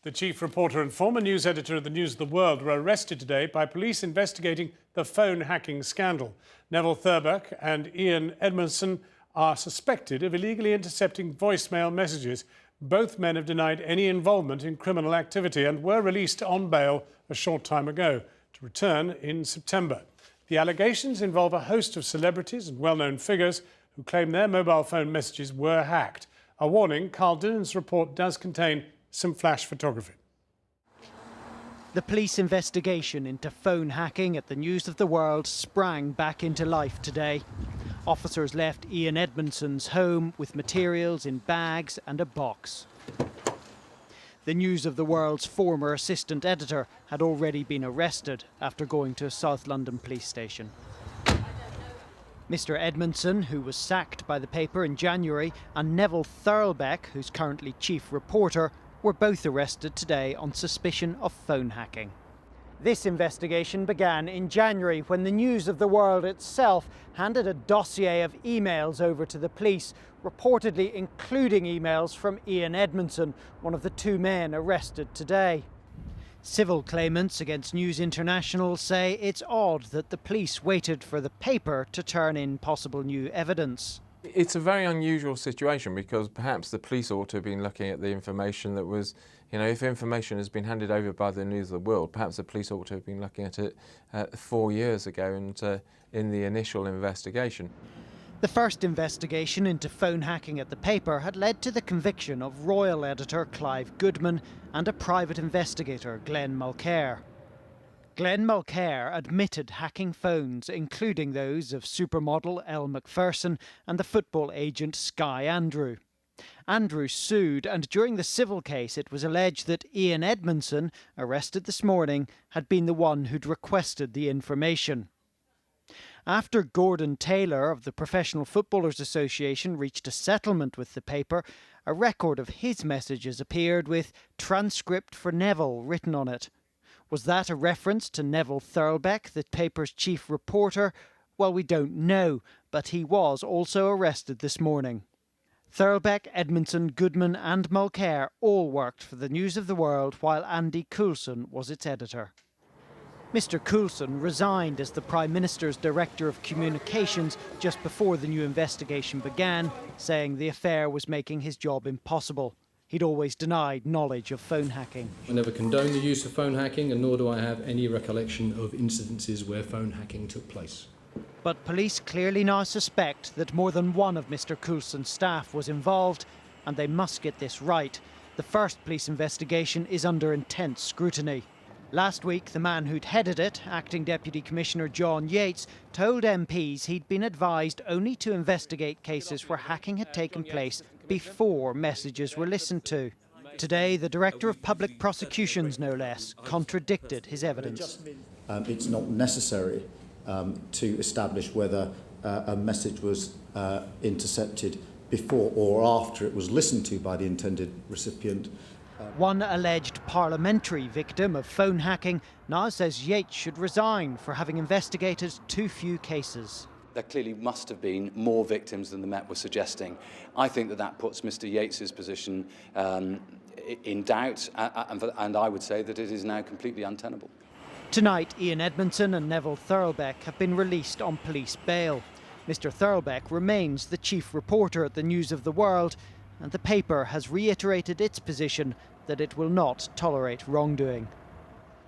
The chief reporter and former news editor of the News of the World were arrested today by police investigating the phone hacking scandal. Neville Thurbeck and Ian Edmondson are suspected of illegally intercepting voicemail messages. Both men have denied any involvement in criminal activity and were released on bail a short time ago to return in September. The allegations involve a host of celebrities and well-known figures who claim their mobile phone messages were hacked. A warning, Carl Dinnen's report does contain some flash photography. The police investigation into phone hacking at the News of the World sprang back into life today. Officers left Ian Edmondson's home with materials in bags and a box. The News of the World's former assistant editor had already been arrested after going to a South London police station. Mr. Edmondson, who was sacked by the paper in January, and Neville Thurbeck, who's currently chief reporter, were both arrested today on suspicion of phone hacking. This investigation began in January when the News of the World itself handed a dossier of emails over to the police, reportedly including emails from Ian Edmondson, one of the two men arrested today. Civil claimants against News International say it's odd that the police waited for the paper to turn in possible new evidence. It's a very unusual situation because perhaps the police ought to have been looking at the information that was, if information has been handed over by the News of the World, perhaps the police ought to have been looking at it 4 years ago and in the initial investigation. The first investigation into phone hacking at the paper had led to the conviction of royal editor Clive Goodman and a private investigator, Glenn Mulcair. Glenn Mulcair admitted hacking phones, including those of supermodel Elle Macpherson and the football agent Sky Andrew. Andrew sued, and during the civil case it was alleged that Ian Edmondson, arrested this morning, had been the one who'd requested the information. After Gordon Taylor of the Professional Footballers Association reached a settlement with the paper, a record of his messages appeared with "Transcript for Neville" written on it. Was that a reference to Neville Thurbeck, the paper's chief reporter? Well, we don't know, but he was also arrested this morning. Thurbeck, Edmondson, Goodman and Mulcair all worked for the News of the World while Andy Coulson was its editor. Mr. Coulson resigned as the Prime Minister's Director of Communications just before the new investigation began, saying the affair was making his job impossible. He'd always denied knowledge of phone hacking. I never condone the use of phone hacking, and nor do I have any recollection of incidences where phone hacking took place. But police clearly now suspect that more than one of Mr. Coulson's staff was involved, and they must get this right. The first police investigation is under intense scrutiny. Last week, the man who'd headed it, Acting Deputy Commissioner John Yates, told MPs he'd been advised only to investigate cases where hacking had taken place before messages were listened to. Today, the Director of Public Prosecutions, no less, contradicted his evidence. It's not necessary to establish whether a message was intercepted before or after it was listened to by the intended recipient. One alleged parliamentary victim of phone hacking now says Yates should resign for having investigated too few cases. There clearly must have been more victims than the Met was suggesting. I think that puts Mr. Yates's position in doubt, and I would say that it is now completely untenable. Tonight, Ian Edmondson and Neville Thurbeck have been released on police bail. Mr. Thurbeck remains the chief reporter at the News of the World, and the paper has reiterated its position that it will not tolerate wrongdoing.